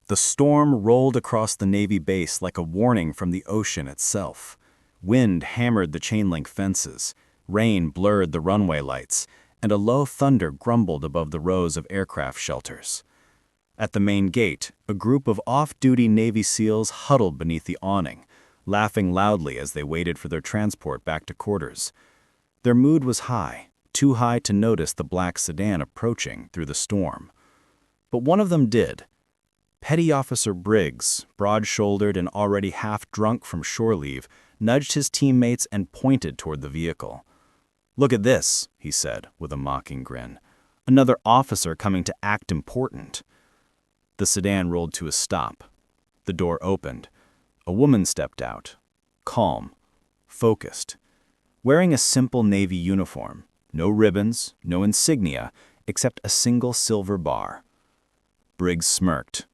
The storm rolled across the Navy base like a warning from the ocean itself. Wind hammered the chain-link fences, rain blurred the runway lights, and a low thunder grumbled above the rows of aircraft shelters. At the main gate, a group of off-duty Navy SEALs huddled beneath the awning, laughing loudly as they waited for their transport back to quarters. Their mood was high, too high to notice the black sedan approaching through the storm. But one of them did. Petty Officer Briggs, broad-shouldered and already half-drunk from shore leave, nudged his teammates and pointed toward the vehicle. "Look at this," he said, with a mocking grin. "Another officer coming to act important." The sedan rolled to a stop. The door opened. A woman stepped out, calm, focused, wearing a simple Navy uniform, no ribbons, no insignia, except a single silver bar. Briggs smirked.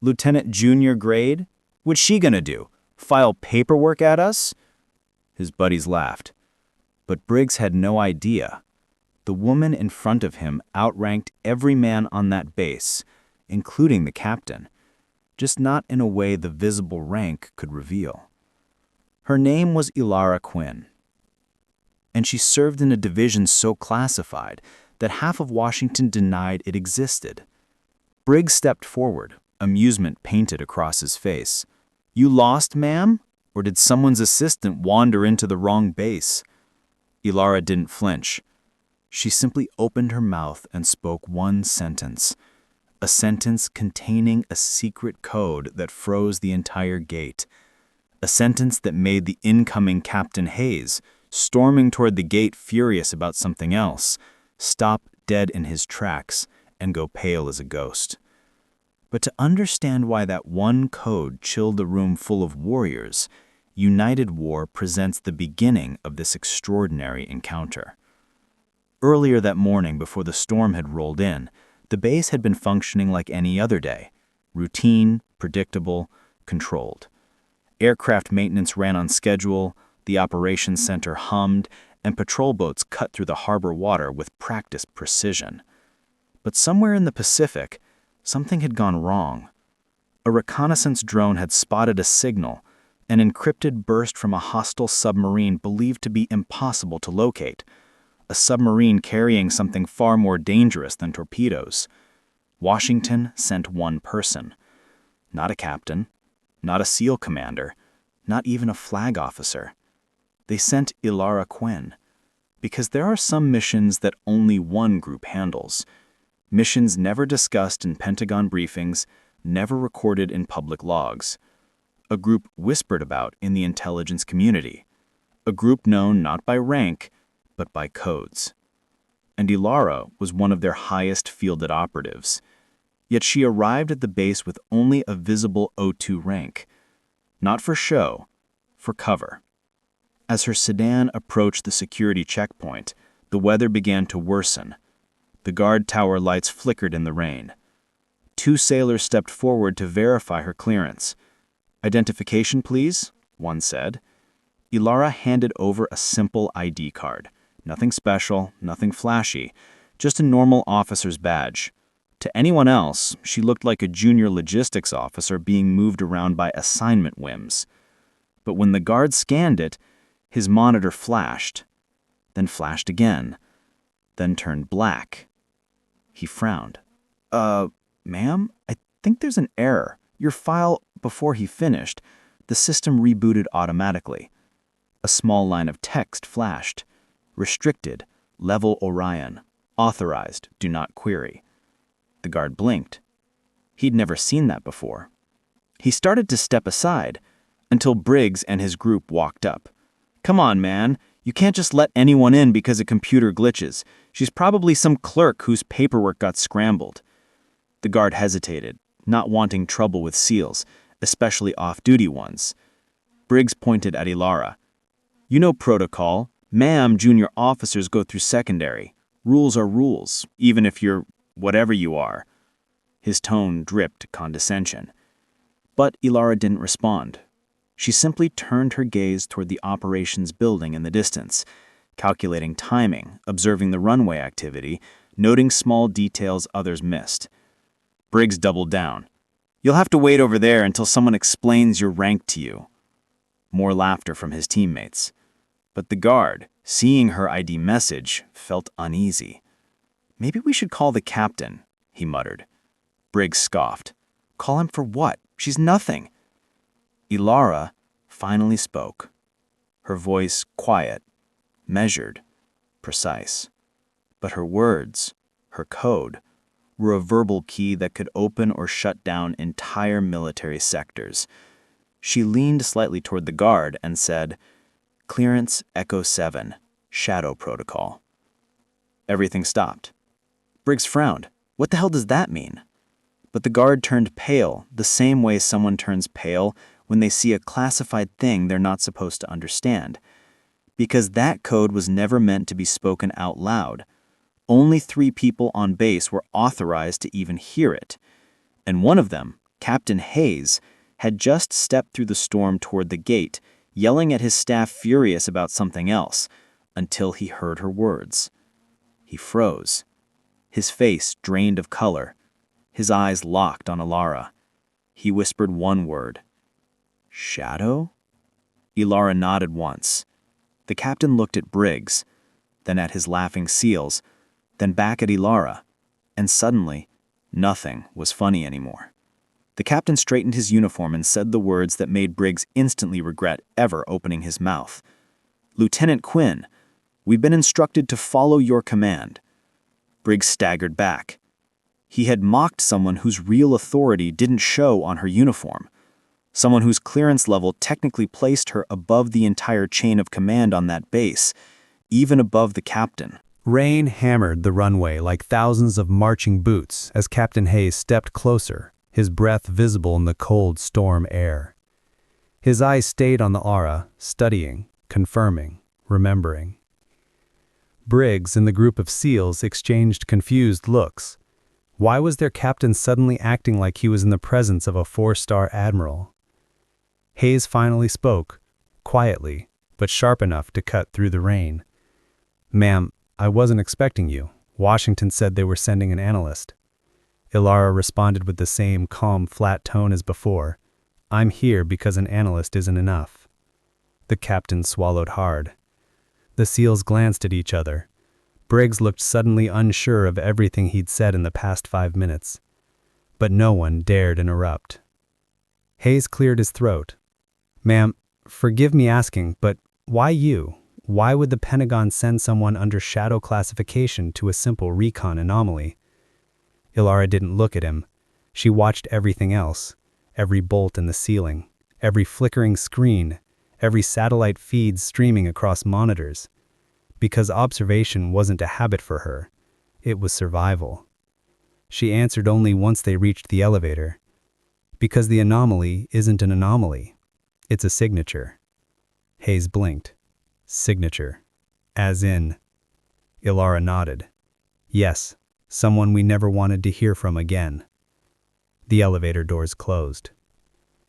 "Lieutenant Junior grade? What's she gonna do? File paperwork at us?" His buddies laughed. But Briggs had no idea. The woman in front of him outranked every man on that base, including the captain, just not in a way the visible rank could reveal. Her name was Elara Quinn, and she served in a division so classified that half of Washington denied it existed. Briggs stepped forward, amusement painted across his face. "You lost, ma'am? Or did someone's assistant wander into the wrong base?" Elara didn't flinch. She simply opened her mouth and spoke one sentence. A sentence containing a secret code that froze the entire gate. A sentence that made the incoming Captain Hayes, storming toward the gate furious about something else, stop dead in his tracks and go pale as a ghost. But to understand why that one code chilled a room full of warriors, United War presents the beginning of this extraordinary encounter. Earlier that morning, before the storm had rolled in, the base had been functioning like any other day, routine, predictable, controlled. Aircraft maintenance ran on schedule, the operations center hummed, and patrol boats cut through the harbor water with practiced precision. But somewhere in the Pacific, something had gone wrong. A reconnaissance drone had spotted a signal, an encrypted burst from a hostile submarine believed to be impossible to locate, a submarine carrying something far more dangerous than torpedoes. Washington sent one person. Not a captain, not a SEAL commander, not even a flag officer. They sent Elara Quinn, because there are some missions that only one group handles. Missions never discussed in Pentagon briefings, never recorded in public logs. A group whispered about in the intelligence community. A group known not by rank, but by codes. And Elara was one of their highest fielded operatives. Yet she arrived at the base with only a visible O2 rank. Not for show, for cover. As her sedan approached the security checkpoint, the weather began to worsen. The guard tower lights flickered in the rain. 2 sailors stepped forward to verify her clearance. "Identification, please," one said. Elara handed over a simple ID card. Nothing special, nothing flashy, just a normal officer's badge. To anyone else, she looked like a junior logistics officer being moved around by assignment whims. But when the guard scanned it, his monitor flashed, then flashed again, then turned black. He frowned. Ma'am, I think there's an error. Your file," before he finished, the system rebooted automatically. A small line of text flashed. "Restricted, level Orion. Authorized, do not query." The guard blinked. He'd never seen that before. He started to step aside, until Briggs and his group walked up. "Come on, man. You can't just let anyone in because a computer glitches. She's probably some clerk whose paperwork got scrambled." The guard hesitated, not wanting trouble with SEALs, especially off-duty ones. Briggs pointed at Elara. "You know protocol. Ma'am, junior officers go through secondary. Rules are rules, even if you're whatever you are." His tone dripped condescension. But Elara didn't respond. She simply turned her gaze toward the operations building in the distance, calculating timing, observing the runway activity, noting small details others missed. Briggs doubled down. You'll have to wait over there until someone explains your rank to you. More laughter from his teammates. But the guard, seeing her ID message, felt uneasy. Maybe we should call the captain, he muttered. Briggs scoffed. Call him for what? She's nothing. Elara finally spoke. Her voice quiet, measured, precise. But her words, her code, were a verbal key that could open or shut down entire military sectors. She leaned slightly toward the guard and said, Clearance Echo 7, Shadow Protocol. Everything stopped. Briggs frowned. What the hell does that mean? But the guard turned pale, the same way someone turns pale when they see a classified thing they're not supposed to understand. Because that code was never meant to be spoken out loud. Only 3 people on base were authorized to even hear it. And one of them, Captain Hayes, had just stepped through the storm toward the gate, yelling at his staff furious about something else, until he heard her words. He froze. His face drained of color. His eyes locked on Elara. He whispered one word. Shadow? Elara nodded once. The captain looked at Briggs, then at his laughing SEALs, then back at Elara, and suddenly, nothing was funny anymore. The captain straightened his uniform and said the words that made Briggs instantly regret ever opening his mouth. Lieutenant Quinn, we've been instructed to follow your command. Briggs staggered back. He had mocked someone whose real authority didn't show on her uniform, someone whose clearance level technically placed her above the entire chain of command on that base, even above the captain. Rain hammered the runway like thousands of marching boots as Captain Hayes stepped closer, his breath visible in the cold storm air. His eyes stayed on the aura, studying, confirming, remembering. Briggs and the group of SEALs exchanged confused looks. Why was their captain suddenly acting like he was in the presence of a 4-star admiral? Hayes finally spoke, quietly, but sharp enough to cut through the rain. Ma'am, I wasn't expecting you. Washington said they were sending an analyst. Elara responded with the same calm, flat tone as before. I'm here because an analyst isn't enough. The captain swallowed hard. The SEALs glanced at each other. Briggs looked suddenly unsure of everything he'd said in the past 5 minutes. But no one dared interrupt. Hayes cleared his throat. Ma'am, forgive me asking, but why you? Why would the Pentagon send someone under shadow classification to a simple recon anomaly? Elara didn't look at him. She watched everything else, every bolt in the ceiling, every flickering screen, every satellite feed streaming across monitors. Because observation wasn't a habit for her, it was survival. She answered only once they reached the elevator. Because the anomaly isn't an anomaly, it's a signature. Hayes blinked. Signature. As in. Elara nodded. Yes, someone we never wanted to hear from again. The elevator doors closed.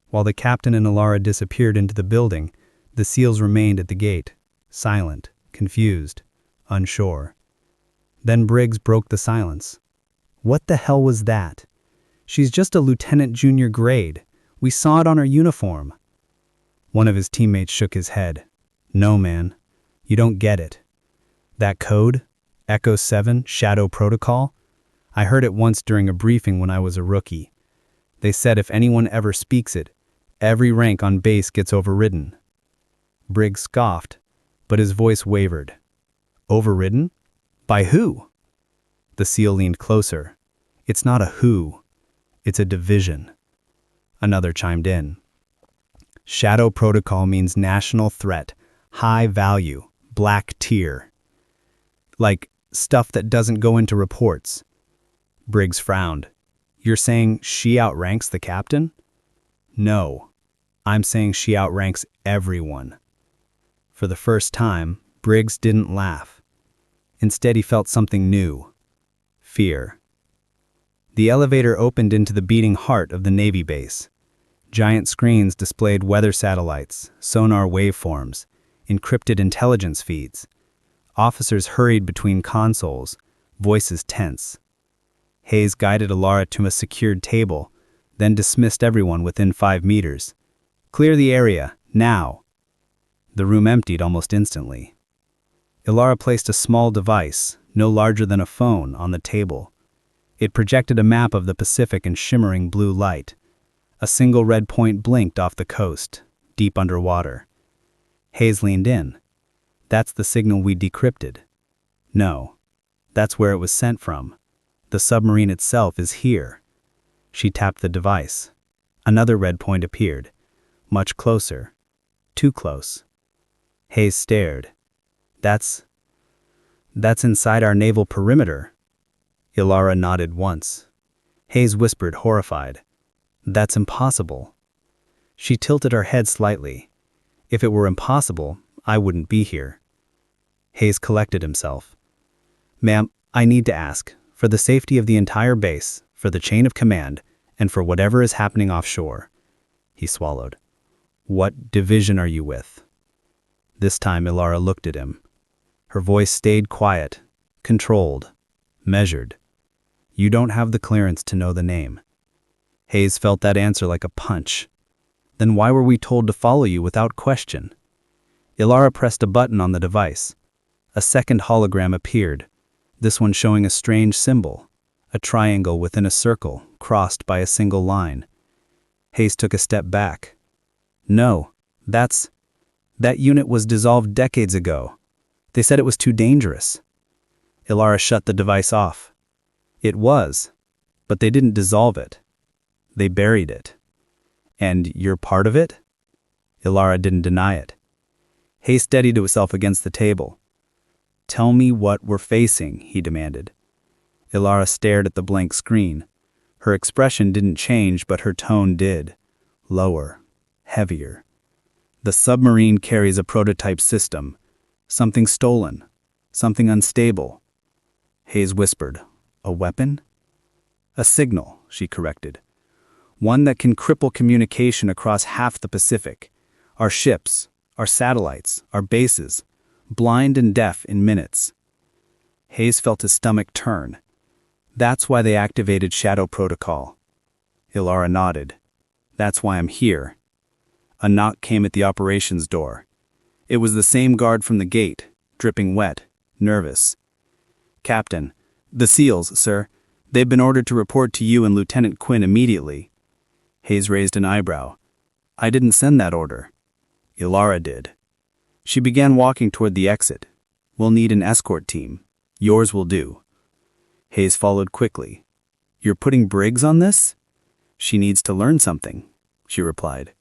While the captain and Elara disappeared into the building, the SEALs remained at the gate, silent, confused, unsure. Then Briggs broke the silence. What the hell was that? She's just a lieutenant junior grade. We saw it on her uniform. One of his teammates shook his head. No, man. You don't get it. That code, Echo 7, Shadow Protocol, I heard it once during a briefing when I was a rookie. They said if anyone ever speaks it, every rank on base gets overridden. Briggs scoffed, but his voice wavered. Overridden? By who? The SEAL leaned closer. It's not a who. It's a division. Another chimed in. Shadow Protocol means national threat, high value, black tier. Like stuff that doesn't go into reports. Briggs frowned. You're saying she outranks the captain? No. I'm saying she outranks everyone. For the first time, Briggs didn't laugh. Instead, he felt something new. Fear. The elevator opened into the beating heart of the Navy base. Giant screens displayed weather satellites, sonar waveforms, encrypted intelligence feeds. Officers hurried between consoles, voices tense. Hayes guided Elara to a secured table, then dismissed everyone within 5 meters. "Clear the area, now." The room emptied almost instantly. Elara placed a small device, no larger than a phone, on the table. It projected a map of the Pacific in shimmering blue light. A single red point blinked off the coast, deep underwater. Hayes leaned in. "That's the signal we decrypted." "No. That's where it was sent from. The submarine itself is here." She tapped the device. Another red point appeared. Much closer. Too close. Hayes stared. That's inside our naval perimeter." Elara nodded once. Hayes whispered, horrified, "That's impossible." She tilted her head slightly. "If it were impossible, I wouldn't be here." Hayes collected himself. "Ma'am, I need to ask, for the safety of the entire base, for the chain of command, and for whatever is happening offshore." He swallowed. "What division are you with?" This time Elara looked at him. Her voice stayed quiet, controlled, measured. "You don't have the clearance to know the name." Hayes felt that answer like a punch. "Then why were we told to follow you without question?" Elara pressed a button on the device. A second hologram appeared, this one showing a strange symbol, a triangle within a circle, crossed by a single line. Hayes took a step back. "No, that unit was dissolved decades ago. They said it was too dangerous." Elara shut the device off. "It was, but they didn't dissolve it. They buried it." "And you're part of it?" Elara didn't deny it. Hayes steadied himself against the table. "Tell me what we're facing," he demanded. Elara stared at the blank screen. Her expression didn't change, but her tone did. Lower, heavier. "The submarine carries a prototype system. Something stolen. Something unstable." Hayes whispered, "A weapon?" "A signal," she corrected. "One that can cripple communication across half the Pacific. Our ships, our satellites, our bases, blind and deaf in minutes." Hayes felt his stomach turn. "That's why they activated Shadow Protocol." Elara nodded. "That's why I'm here." A knock came at the operations door. It was the same guard from the gate, dripping wet, nervous. "Captain, the SEALs, sir. They've been ordered to report to you and Lieutenant Quinn immediately." Hayes raised an eyebrow. "I didn't send that order." Elara did. She began walking toward the exit. "We'll need an escort team. Yours will do." Hayes followed quickly. "You're putting Briggs on this?" "She needs to learn something," she replied.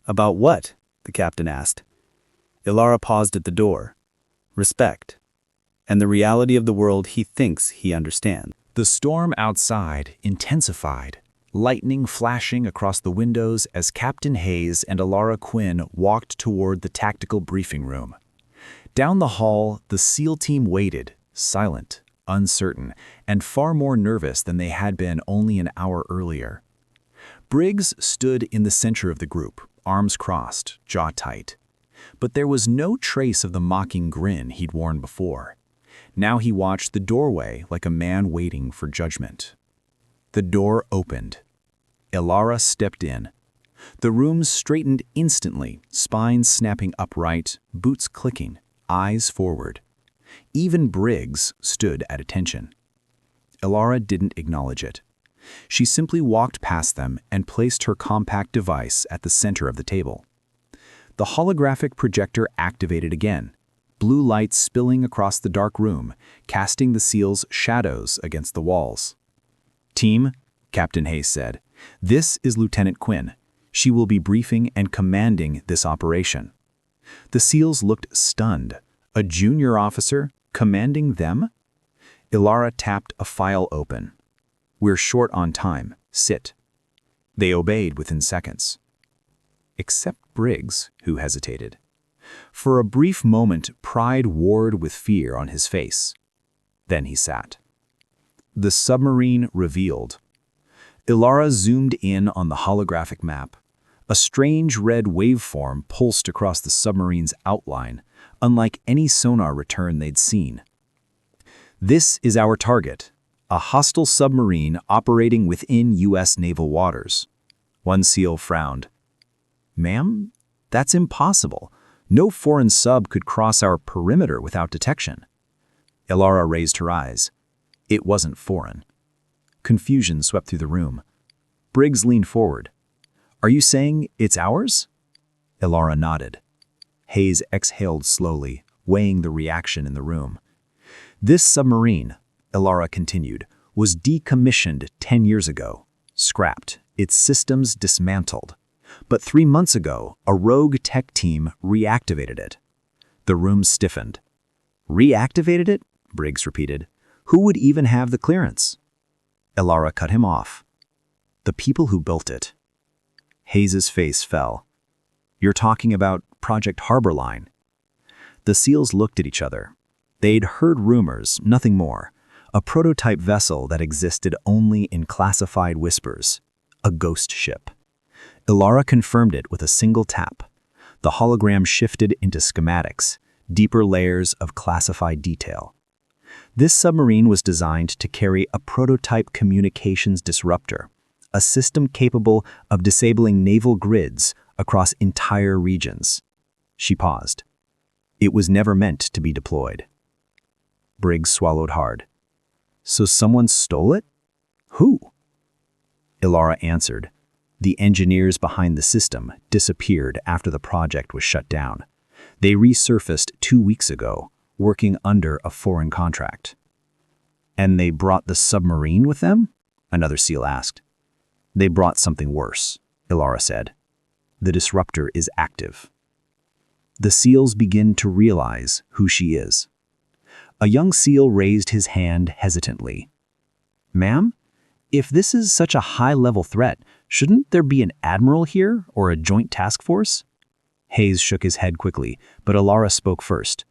"About what?" the captain asked. Elara paused at the door. "Respect. And the reality of the world he thinks he understands." The storm outside intensified, lightning flashing across the windows as Captain Hayes and Elara Quinn walked toward the tactical briefing room. Down the hall, the SEAL team waited, silent, uncertain, and far more nervous than they had been only an hour earlier. Briggs stood in the center of the group, arms crossed, jaw tight. But there was no trace of the mocking grin he'd worn before. Now he watched the doorway like a man waiting for judgment. The door opened. Elara stepped in. The room straightened instantly, spines snapping upright, boots clicking, eyes forward. Even Briggs stood at attention. Elara didn't acknowledge it. She simply walked past them and placed her compact device at the center of the table. The holographic projector activated again, blue light spilling across the dark room, casting the SEALs' shadows against the walls. "Team," Captain Hayes said, "this is Lieutenant Quinn. She will be briefing and commanding this operation." The SEALs looked stunned. A junior officer commanding them? Elara tapped a file open. "We're short on time. Sit." They obeyed within seconds. Except Briggs, who hesitated. For a brief moment, pride warred with fear on his face. Then he sat. The submarine revealed. Elara zoomed in on the holographic map. A strange red waveform pulsed across the submarine's outline, unlike any sonar return they'd seen. "This is our target, a hostile submarine operating within U.S. naval waters," One SEAL frowned. "Ma'am, that's impossible. No foreign sub could cross our perimeter without detection." Elara raised her eyes. It wasn't foreign. Confusion swept through the room. Briggs leaned forward. "Are you saying it's ours?" Elara nodded. Hayes exhaled slowly, weighing the reaction in the room. "This submarine," Elara continued, "was decommissioned 10 years ago, scrapped, its systems dismantled. But 3 months ago, a rogue tech team reactivated it." The room stiffened. "Reactivated it?" Briggs repeated. "Who would even have the clearance?" Elara cut him off. "The people who built it." Hayes's face fell. "You're talking about Project Harbor Line." The SEALs looked at each other. They'd heard rumors, nothing more. A prototype vessel that existed only in classified whispers. A ghost ship. Elara confirmed it with a single tap. The hologram shifted into schematics, deeper layers of classified detail. This submarine was designed to carry a prototype communications disruptor, a system capable of disabling naval grids across entire regions. She paused. It was never meant to be deployed. Briggs swallowed hard. "So someone stole it? Who?" Elara answered. "The engineers behind the system disappeared after the project was shut down. They resurfaced 2 weeks ago, working under a foreign contract." "And they brought the submarine with them?" another SEAL asked. "They brought something worse," Elara said. "The Disruptor is active." The SEALs begin to realize who she is. A young SEAL raised his hand hesitantly. "Ma'am, if this is such a high-level threat, shouldn't there be an admiral here or a joint task force?" Hayes shook his head quickly, but Elara spoke first.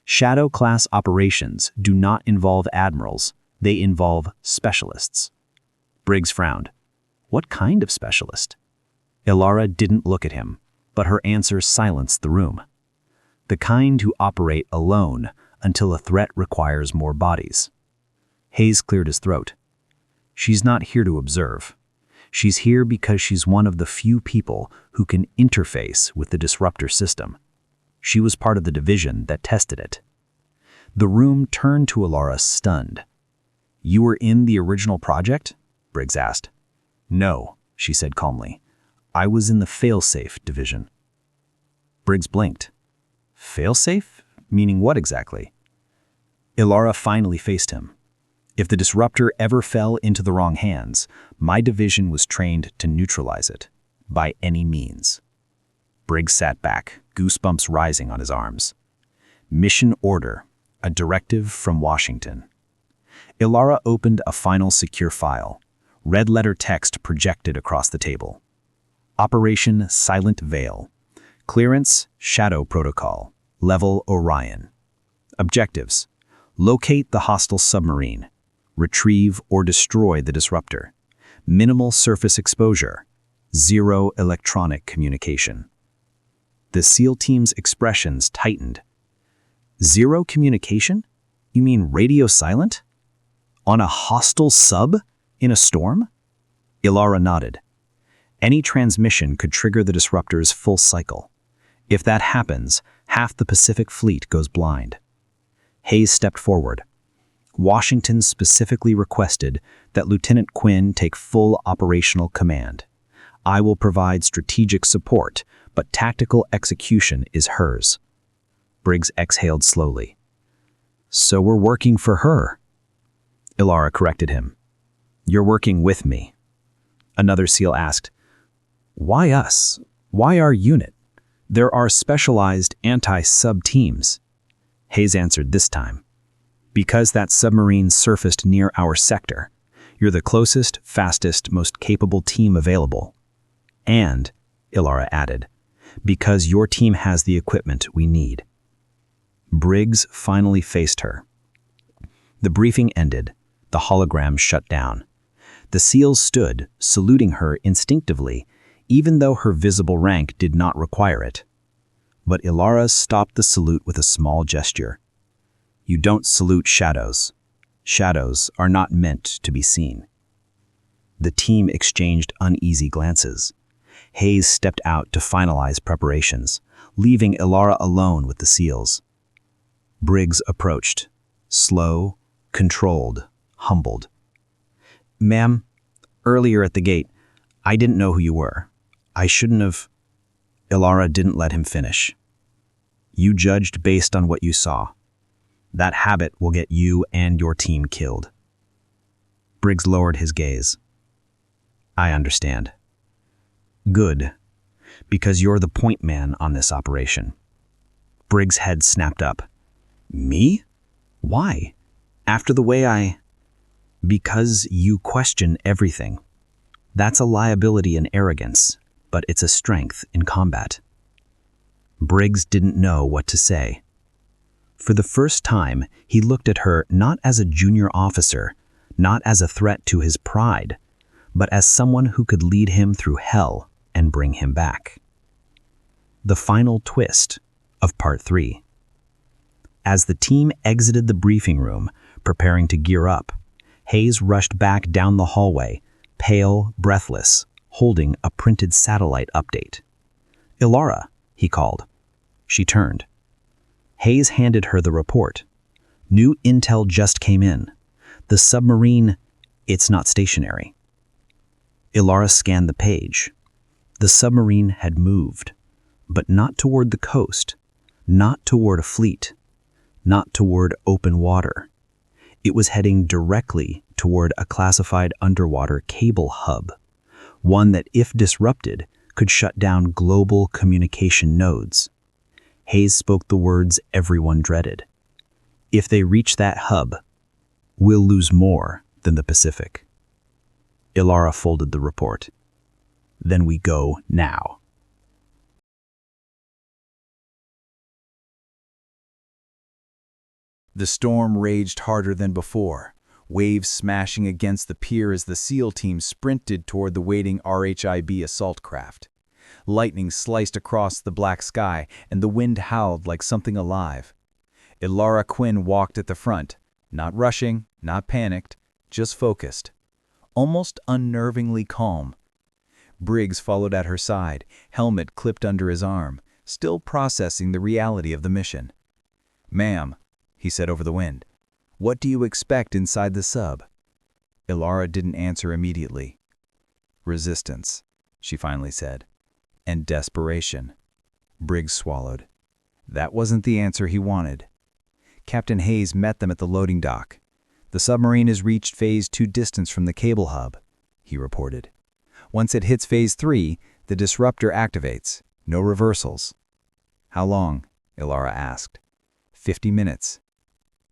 "Shadow-class operations do not involve admirals. They involve specialists." Briggs frowned. "What kind of specialist?" Elara didn't look at him, but her answer silenced the room. "The kind who operate alone until a threat requires more bodies." Hayes cleared his throat. "She's not here to observe. She's here because she's one of the few people who can interface with the Disruptor system. She was part of the division that tested it." The room turned to Elara, stunned. "You were in the original project?" Briggs asked. "No," she said calmly. "I was in the failsafe division." Briggs blinked. "Failsafe? Meaning what exactly?" Elara finally faced him. "If the Disruptor ever fell into the wrong hands, my division was trained to neutralize it, by any means." Briggs sat back, goosebumps rising on his arms. "Mission order, a directive from Washington." Elara opened a final secure file. Red-letter text projected across the table. "Operation Silent Veil. Clearance, Shadow Protocol. Level Orion. Objectives: locate the hostile submarine. Retrieve or destroy the Disruptor. Minimal surface exposure. Zero electronic communication." The SEAL team's expressions tightened. "Zero communication? You mean radio silent? On a hostile sub? In a storm?" Elara nodded. "Any transmission could trigger the Disruptor's full cycle. If that happens, half the Pacific Fleet goes blind." Hayes stepped forward. "Washington specifically requested that Lieutenant Quinn take full operational command. I will provide strategic support, but tactical execution is hers." Briggs exhaled slowly. "So we're working for her." Elara corrected him. "You're working with me." Another SEAL asked, "Why us? Why our unit? There are specialized anti-sub teams." Hayes answered this time. "Because that submarine surfaced near our sector. You're the closest, fastest, most capable team available. And," Elara added, "because your team has the equipment we need." Briggs finally faced her. The briefing ended. The hologram shut down. The SEALs stood, saluting her instinctively, even though her visible rank did not require it. But Elara stopped the salute with a small gesture. "You don't salute shadows. Shadows are not meant to be seen." The team exchanged uneasy glances. Hayes stepped out to finalize preparations, leaving Elara alone with the SEALs. Briggs approached, slow, controlled, humbled. "Ma'am, earlier at the gate, I didn't know who you were. I shouldn't have—" Elara didn't let him finish. "You judged based on what you saw. That habit will get you and your team killed." Briggs lowered his gaze. "I understand." "Good, because you're the point man on this operation." Briggs' head snapped up. "Me? Why? After the way I—" "Because you question everything. That's a liability and arrogance, but it's a strength in combat." Briggs didn't know what to say. For the first time, he looked at her not as a junior officer, not as a threat to his pride, but as someone who could lead him through hell and bring him back. The final twist of Part 3. As the team exited the briefing room, preparing to gear up, Hayes rushed back down the hallway, pale, breathless, holding a printed satellite update. "Elara," he called. She turned. Hayes handed her the report. "New intel just came in. The submarine, it's not stationary." Elara scanned the page. The submarine had moved, but not toward the coast, not toward a fleet, not toward open water. It was heading directly toward a classified underwater cable hub, one that, if disrupted, could shut down global communication nodes. Hayes spoke the words everyone dreaded. "If they reach that hub, we'll lose more than the Pacific." Elara folded the report. "Then we go now." The storm raged harder than before, waves smashing against the pier as the SEAL team sprinted toward the waiting RHIB assault craft. Lightning sliced across the black sky, and the wind howled like something alive. Elara Quinn walked at the front, not rushing, not panicked, just focused, almost unnervingly calm. Briggs followed at her side, helmet clipped under his arm, still processing the reality of the mission. "Ma'am," he said over the wind, "what do you expect inside the sub?" Elara didn't answer immediately. "Resistance," she finally said, "and desperation." Briggs swallowed. That wasn't the answer he wanted. Captain Hayes met them at the loading dock. "The submarine has reached Phase 2 distance from the cable hub," he reported. "Once it hits Phase 3, the Disruptor activates. No reversals." "How long?" Elara asked. 50 minutes.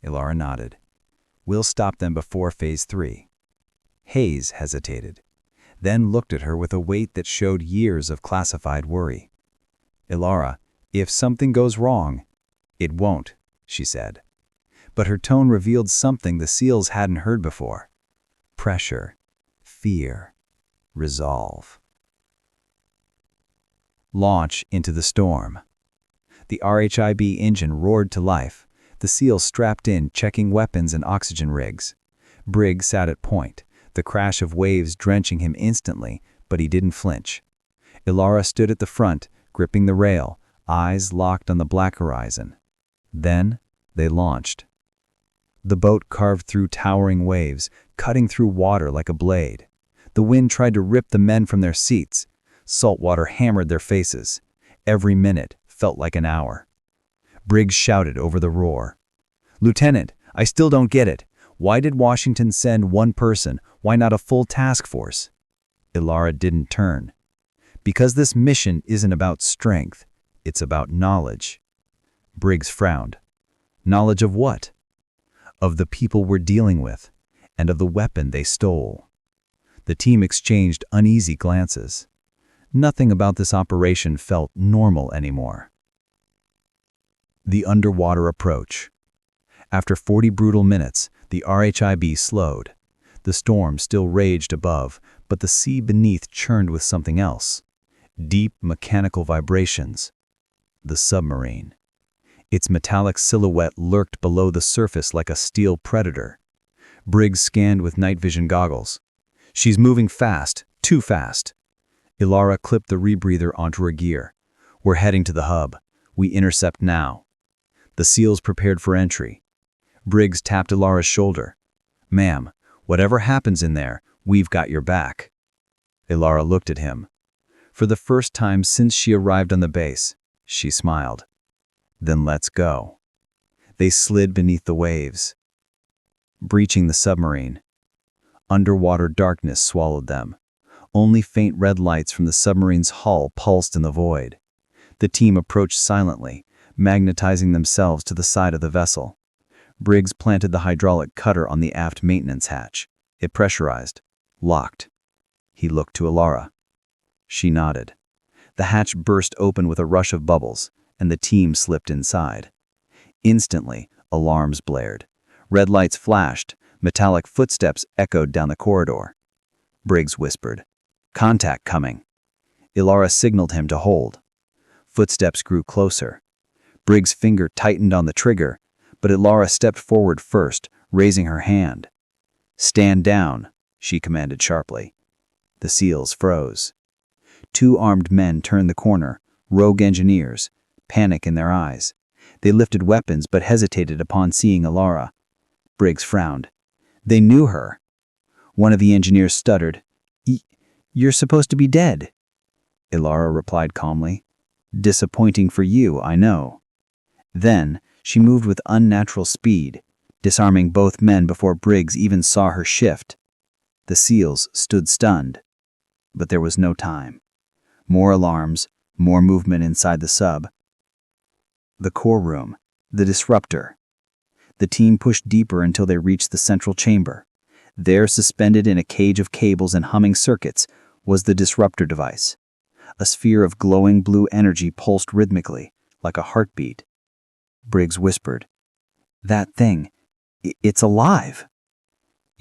Elara nodded. "We'll stop them before Phase 3. Hayes hesitated, then looked at her with a weight that showed years of classified worry. "Elara, if something goes wrong—" "It won't," she said. But her tone revealed something the SEALs hadn't heard before. Pressure, fear, resolve. Launch into the storm. The RHIB engine roared to life. The SEALs strapped in, checking weapons and oxygen rigs. Briggs sat at point, the crash of waves drenching him instantly, but he didn't flinch. Elara stood at the front, gripping the rail, eyes locked on the black horizon. Then they launched. The boat carved through towering waves, cutting through water like a blade. The wind tried to rip the men from their seats. Salt water hammered their faces. Every minute felt like an hour. Briggs shouted over the roar. "Lieutenant, I still don't get it. Why did Washington send one person? Why not a full task force?" Elara didn't turn. "Because this mission isn't about strength. It's about knowledge." Briggs frowned. "Knowledge of what?" "Of the people we're dealing with, and of the weapon they stole." The team exchanged uneasy glances. Nothing about this operation felt normal anymore. The underwater approach. After 40 brutal minutes, the RHIB slowed. The storm still raged above, but the sea beneath churned with something else. Deep mechanical vibrations. The submarine. Its metallic silhouette lurked below the surface like a steel predator. Briggs scanned with night vision goggles. "She's moving fast, too fast." Elara clipped the rebreather onto her gear. "We're heading to the hub. We intercept now." The SEALs prepared for entry. Briggs tapped Elara's shoulder. "Ma'am, whatever happens in there, we've got your back." Elara looked at him. For the first time since she arrived on the base, she smiled. "Then let's go." They slid beneath the waves, breaching the submarine. Underwater darkness swallowed them. Only faint red lights from the submarine's hull pulsed in the void. The team approached silently, magnetizing themselves to the side of the vessel. Briggs planted the hydraulic cutter on the aft maintenance hatch. It pressurized, locked. He looked to Elara. She nodded. The hatch burst open with a rush of bubbles, and the team slipped inside. Instantly, alarms blared. Red lights flashed, metallic footsteps echoed down the corridor. Briggs whispered, "Contact coming." Elara signaled him to hold. Footsteps grew closer. Briggs' finger tightened on the trigger, but Elara stepped forward first, raising her hand. "Stand down," she commanded sharply. The SEALs froze. Two armed men turned the corner, rogue engineers, panic in their eyes. They lifted weapons but hesitated upon seeing Elara. Briggs frowned. They knew her. One of the engineers stuttered, "You're supposed to be dead." Elara replied calmly, "Disappointing for you, I know." Then, she moved with unnatural speed, disarming both men before Briggs even saw her shift. The SEALs stood stunned. But there was no time. More alarms, more movement inside the sub. The core room, the Disruptor. The team pushed deeper until they reached the central chamber. There, suspended in a cage of cables and humming circuits, was the Disruptor device. A sphere of glowing blue energy pulsed rhythmically, like a heartbeat. Briggs whispered, "That thing, it's alive."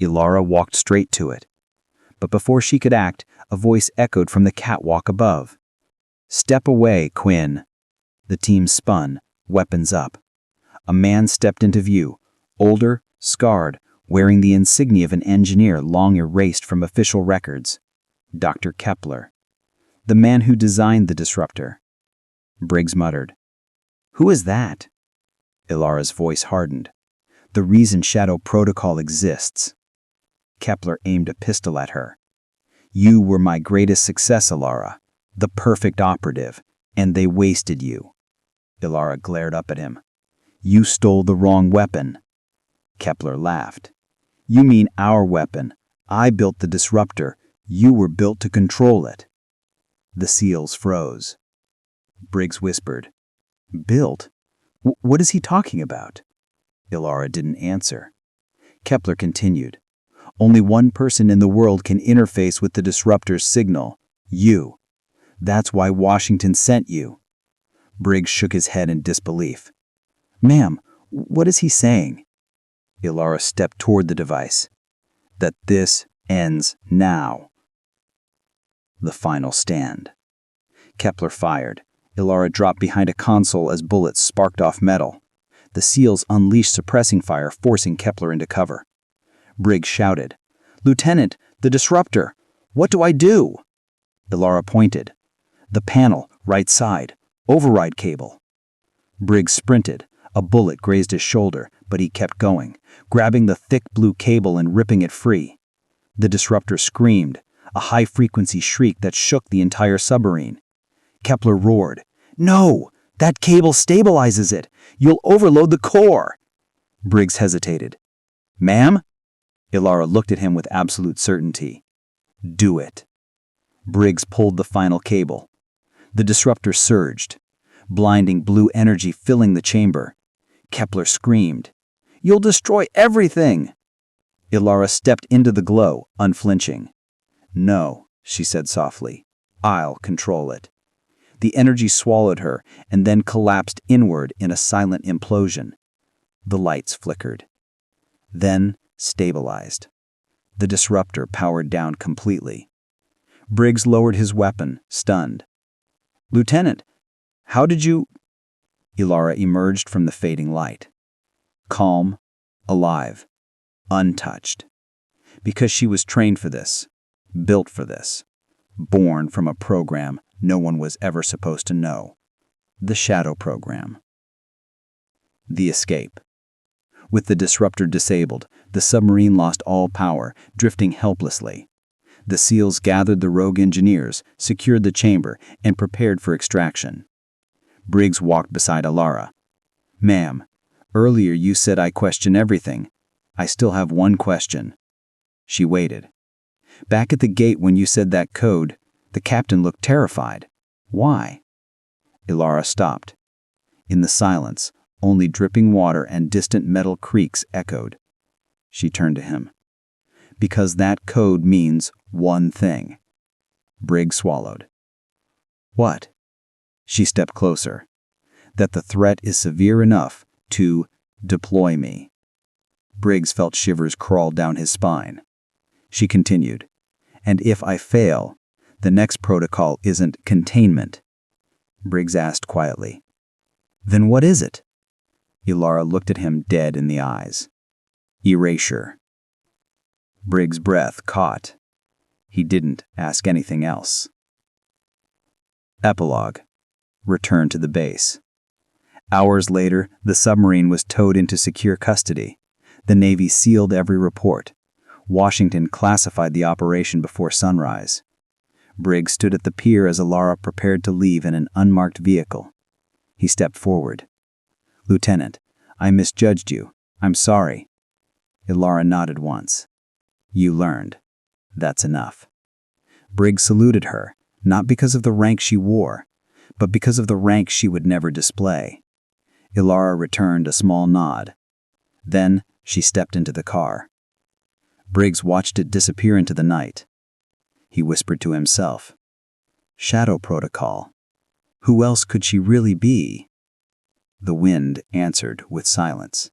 Elara walked straight to it. But before she could act, a voice echoed from the catwalk above. "Step away, Quinn." The team spun, weapons up. A man stepped into view, older, scarred, wearing the insignia of an engineer long erased from official records. Dr. Kepler. The man who designed the Disruptor. Briggs muttered, "Who is that?" Elara's voice hardened. "The reason Shadow Protocol exists." Kepler aimed a pistol at her. "You were my greatest success, Elara. The perfect operative, and they wasted you." Elara glared up at him. "You stole the wrong weapon." Kepler laughed. "You mean our weapon. I built the Disruptor. You were built to control it." The SEALs froze. Briggs whispered, "Built? What is he talking about?" Elara didn't answer. Kepler continued, "Only one person in the world can interface with the Disruptor's signal. You. That's why Washington sent you." Briggs shook his head in disbelief. "Ma'am, what is he saying?" Elara stepped toward the device. "That this ends now." The final stand. Kepler fired. Elara dropped behind a console as bullets sparked off metal. The SEALs unleashed suppressing fire, forcing Kepler into cover. Briggs shouted, "Lieutenant, the Disruptor! What do I do?" Elara pointed. "The panel, right side. Override cable." Briggs sprinted. A bullet grazed his shoulder, but he kept going, grabbing the thick blue cable and ripping it free. The Disruptor screamed, a high-frequency shriek that shook the entire submarine. Kepler roared, "No! That cable stabilizes it! You'll overload the core!" Briggs hesitated. "Ma'am?" Elara looked at him with absolute certainty. "Do it." Briggs pulled the final cable. The Disruptor surged, blinding blue energy filling the chamber. Kepler screamed, "You'll destroy everything!" Elara stepped into the glow, unflinching. "No," she said softly. "I'll control it." The energy swallowed her and then collapsed inward in a silent implosion. The lights flickered. Then stabilized. The Disruptor powered down completely. Briggs lowered his weapon, stunned. "Lieutenant, how did you—" Elara emerged from the fading light. Calm, alive, untouched. Because she was trained for this, built for this. born from a program no one was ever supposed to know. The Shadow Program. The escape. With the Disruptor disabled, the submarine lost all power, drifting helplessly. The SEALs gathered the rogue engineers, secured the chamber, and prepared for extraction. Briggs walked beside Elara. "Ma'am, earlier you said I question everything. I still have one question." She waited. "Back at the gate when you said that code, the captain looked terrified. Why?" Elara stopped. In the silence, only dripping water and distant metal creaks echoed. She turned to him. "Because that code means one thing." Briggs swallowed. "What?" She stepped closer. "That the threat is severe enough to deploy me." Briggs felt shivers crawl down his spine. She continued, "And if I fail, the next protocol isn't containment." Briggs asked quietly, "Then what is it?" Elara looked at him dead in the eyes. "Erasure." Briggs' breath caught. He didn't ask anything else. Epilogue. Return to the base. Hours later, the submarine was towed into secure custody. The Navy sealed every report. Washington classified the operation before sunrise. Briggs stood at the pier as Elara prepared to leave in an unmarked vehicle. He stepped forward. "Lieutenant, I misjudged you. I'm sorry." Elara nodded once. "You learned. That's enough." Briggs saluted her, not because of the rank she wore, but because of the rank she would never display. Elara returned a small nod. Then she stepped into the car. Briggs watched it disappear into the night. He whispered to himself, "Shadow Protocol. Who else could she really be?" The wind answered with silence.